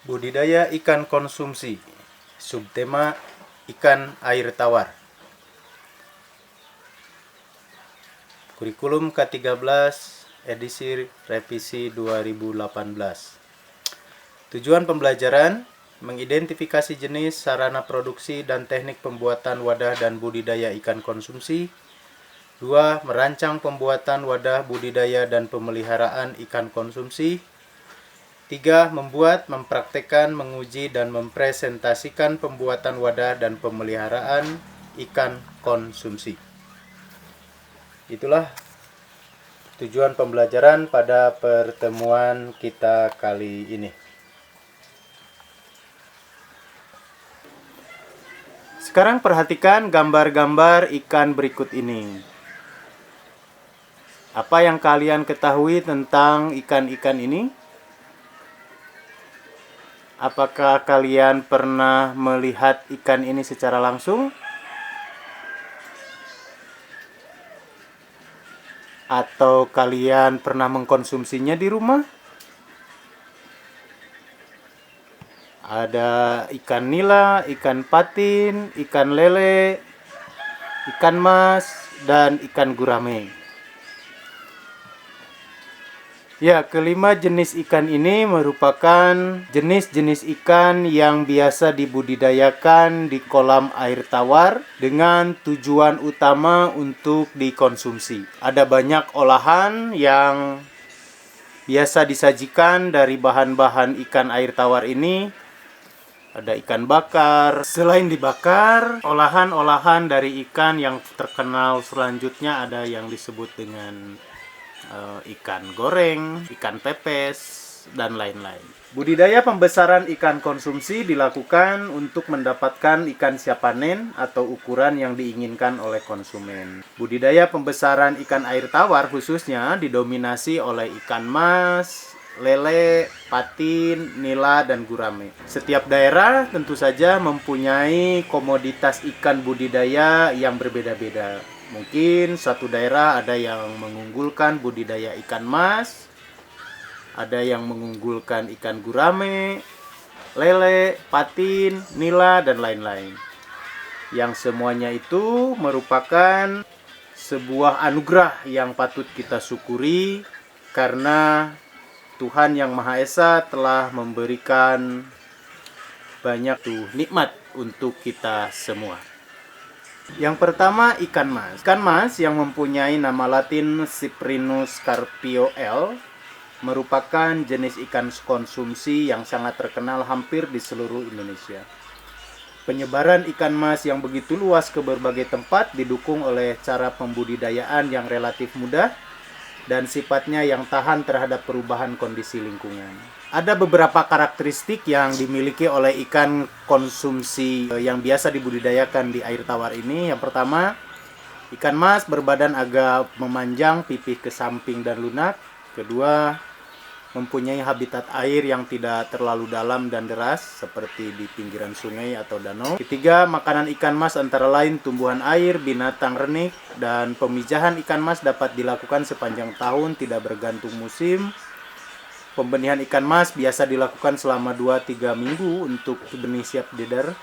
Budidaya ikan konsumsi. Subtema ikan air tawar. Kurikulum K13 edisi revisi 2018. Tujuan pembelajaran: mengidentifikasi jenis, sarana produksi, dan teknik pembuatan wadah dan budidaya ikan konsumsi. 2. Merancang pembuatan wadah budidaya dan pemeliharaan ikan konsumsi. 3. Membuat, mempraktekkan, menguji, dan mempresentasikan pembuatan wadah dan pemeliharaan ikan konsumsi. Itulah tujuan pembelajaran pada pertemuan kita kali ini. Sekarang perhatikan gambar-gambar ikan berikut ini. Apa yang kalian ketahui tentang ikan-ikan ini? Apakah kalian pernah melihat ikan ini secara langsung? Atau kalian pernah mengkonsumsinya di rumah? Ada ikan nila, ikan patin, ikan lele, ikan mas, dan ikan gurame. Ya, kelima jenis ikan ini merupakan jenis-jenis ikan yang biasa dibudidayakan di kolam air tawar dengan tujuan utama untuk dikonsumsi. Ada banyak olahan yang biasa disajikan dari bahan-bahan ikan air tawar ini. Ada ikan bakar. Selain dibakar, olahan-olahan dari ikan yang terkenal selanjutnya ada yang disebut dengan ikan goreng, ikan pepes, dan lain-lain. Budidaya pembesaran ikan konsumsi dilakukan untuk mendapatkan ikan siap panen atau ukuran yang diinginkan oleh konsumen. Budidaya pembesaran ikan air tawar khususnya didominasi oleh ikan mas, lele, patin, nila, dan gurame. Setiap daerah tentu saja mempunyai komoditas ikan budidaya yang berbeda-beda. Mungkin suatu daerah ada yang mengunggulkan budidaya ikan mas, ada yang mengunggulkan ikan gurame, lele, patin, nila, dan lain-lain. Yang semuanya itu merupakan sebuah anugerah yang patut kita syukuri karena Tuhan Yang Maha Esa telah memberikan banyak nikmat untuk kita semua. Yang pertama, ikan mas. Ikan mas yang mempunyai nama latin Cyprinus carpio L merupakan jenis ikan konsumsi yang sangat terkenal hampir di seluruh Indonesia. Penyebaran ikan mas yang begitu luas ke berbagai tempat didukung oleh cara pembudidayaan yang relatif mudah dan sifatnya yang tahan terhadap perubahan kondisi lingkungan. Ada beberapa karakteristik yang dimiliki oleh ikan konsumsi yang biasa dibudidayakan di air tawar ini. Yang pertama, ikan mas berbadan agak memanjang, pipih ke samping dan lunak. Kedua, mempunyai habitat air yang tidak terlalu dalam dan deras seperti di pinggiran sungai atau danau. Ketiga, makanan ikan mas antara lain tumbuhan air, binatang renik, dan pemijahan ikan mas dapat dilakukan sepanjang tahun tidak bergantung musim. Pembenihan ikan mas biasa dilakukan selama 2-3 minggu untuk benih siap dieder.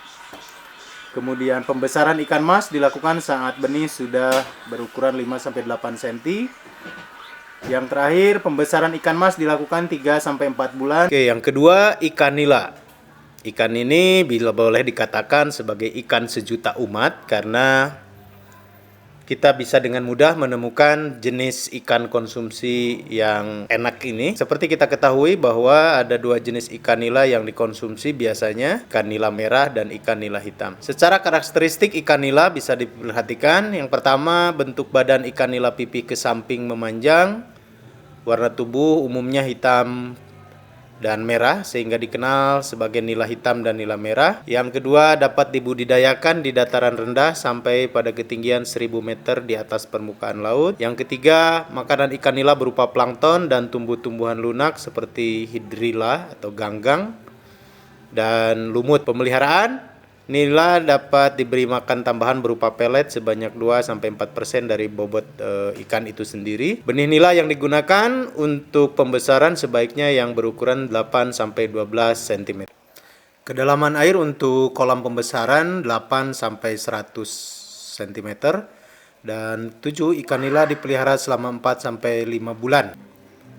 Kemudian pembesaran ikan mas dilakukan saat benih sudah berukuran 5-8 cm. Yang terakhir, pembesaran ikan mas dilakukan 3-4 bulan. Oke, yang kedua, ikan nila. Ikan ini bila boleh dikatakan sebagai ikan sejuta umat karena kita bisa dengan mudah menemukan jenis ikan konsumsi yang enak ini. Seperti kita ketahui bahwa ada dua jenis ikan nila yang dikonsumsi biasanya, ikan nila merah dan ikan nila hitam. Secara karakteristik ikan nila bisa diperhatikan. Yang pertama, bentuk badan ikan nila pipih ke samping memanjang. Warna tubuh umumnya hitam dan merah sehingga dikenal sebagai nila hitam dan nila merah. Yang kedua, dapat dibudidayakan di dataran rendah sampai pada ketinggian 1000 meter di atas permukaan laut. Yang ketiga, makanan ikan nila berupa plankton dan tumbuh-tumbuhan lunak seperti hidrilla atau ganggang dan lumut. Pemeliharaan Nila dapat diberi makan tambahan berupa pelet sebanyak 2-4% dari bobot ikan itu sendiri. Benih nila yang digunakan untuk pembesaran sebaiknya yang berukuran 8-12 cm. Kedalaman air untuk kolam pembesaran 8-100 cm. Dan 7 ikan nila dipelihara selama 4-5 bulan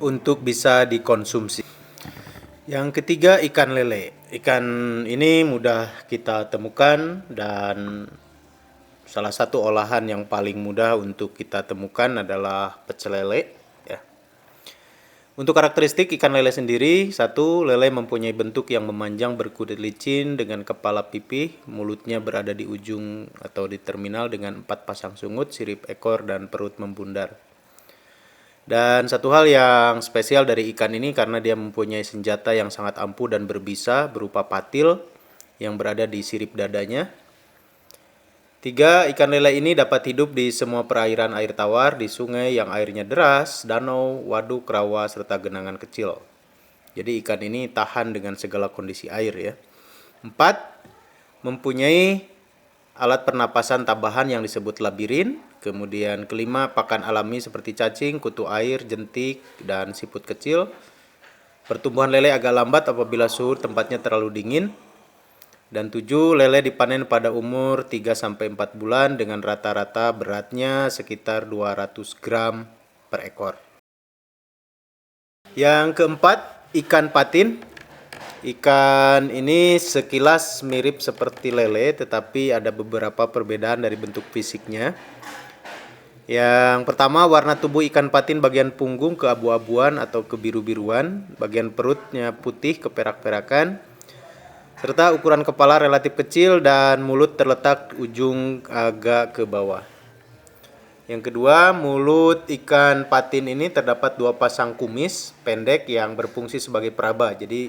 untuk bisa dikonsumsi. Yang ketiga, ikan lele. Ikan ini mudah kita temukan dan salah satu olahan yang paling mudah untuk kita temukan adalah pecel lele. Ya. Untuk karakteristik ikan lele sendiri, satu, lele mempunyai bentuk yang memanjang berkulit licin dengan kepala pipih, mulutnya berada di ujung atau di terminal dengan 4 pasang sungut, sirip ekor, dan perut membundar. Dan satu hal yang spesial dari ikan ini karena dia mempunyai senjata yang sangat ampuh dan berbisa berupa patil yang berada di sirip dadanya. 3. Ikan lele ini dapat hidup di semua perairan air tawar, di sungai yang airnya deras, danau, waduk, rawa, serta genangan kecil. Jadi ikan ini tahan dengan segala kondisi air ya. 4. Mempunyai alat pernapasan tambahan yang disebut labirin. Kemudian kelima, pakan alami seperti cacing, kutu air, jentik, dan siput kecil. Pertumbuhan lele agak lambat apabila suhu tempatnya terlalu dingin. Dan 7, lele dipanen pada umur 3-4 bulan dengan rata-rata beratnya sekitar 200 gram per ekor. Yang keempat, ikan patin. Ikan ini sekilas mirip seperti lele, tetapi ada beberapa perbedaan dari bentuk fisiknya. Yang pertama, warna tubuh ikan patin bagian punggung keabu-abuan atau kebiru-biruan, bagian perutnya putih keperak-perakan, serta ukuran kepala relatif kecil dan mulut terletak ujung agak ke bawah. Yang kedua, mulut ikan patin ini terdapat 2 pasang kumis pendek yang berfungsi sebagai peraba, jadi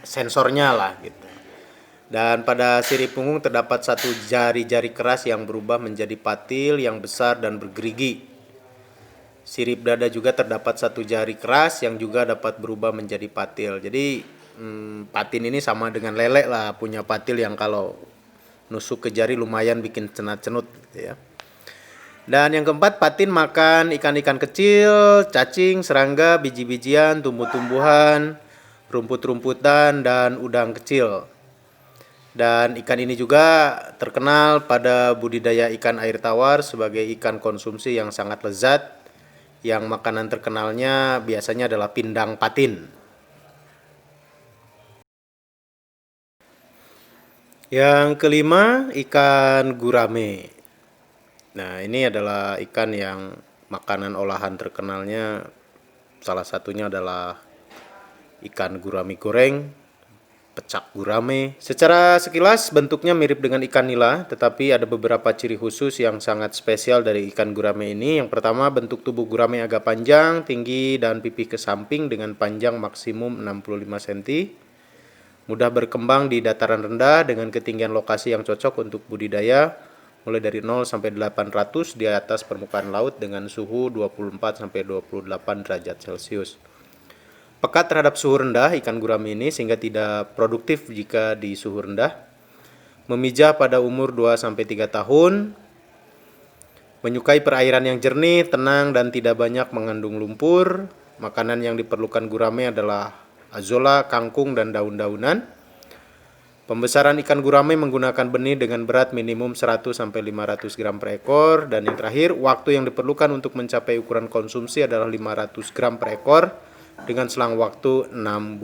sensornya lah gitu. Dan pada sirip punggung terdapat 1 jari-jari keras yang berubah menjadi patil yang besar dan bergerigi. Sirip dada juga terdapat 1 jari keras yang juga dapat berubah menjadi patil. Jadi patin ini sama dengan lele lah, punya patil yang kalau nusuk ke jari lumayan bikin cenat-cenut gitu ya. Dan yang keempat, patin makan ikan-ikan kecil, cacing, serangga, biji-bijian, tumbuh-tumbuhan, rumput-rumputan, dan udang kecil. Dan ikan ini juga terkenal pada budidaya ikan air tawar sebagai ikan konsumsi yang sangat lezat, yang makanan terkenalnya biasanya adalah pindang patin. Yang kelima, ikan gurame. Nah, ini adalah ikan yang makanan olahan terkenalnya, salah satunya adalah ikan gurame goreng, pecak gurame. Secara sekilas bentuknya mirip dengan ikan nila, tetapi ada beberapa ciri khusus yang sangat spesial dari ikan gurame ini. Yang pertama, bentuk tubuh gurame agak panjang, tinggi, dan pipih ke samping dengan panjang maksimum 65 cm. Mudah berkembang di dataran rendah dengan ketinggian lokasi yang cocok untuk budidaya, mulai dari 0 sampai 800 di atas permukaan laut dengan suhu 24 sampai 28 derajat Celcius. Pekat terhadap suhu rendah ikan gurame ini sehingga tidak produktif jika di suhu rendah. Memijah pada umur 2-3 tahun. Menyukai perairan yang jernih, tenang, dan tidak banyak mengandung lumpur. Makanan yang diperlukan gurame adalah azolla, kangkung, dan daun-daunan. Pembesaran ikan gurame menggunakan benih dengan berat minimum 100-500 gram per ekor. Dan yang terakhir, waktu yang diperlukan untuk mencapai ukuran konsumsi adalah 500 gram per ekor dengan selang waktu 6 bulan.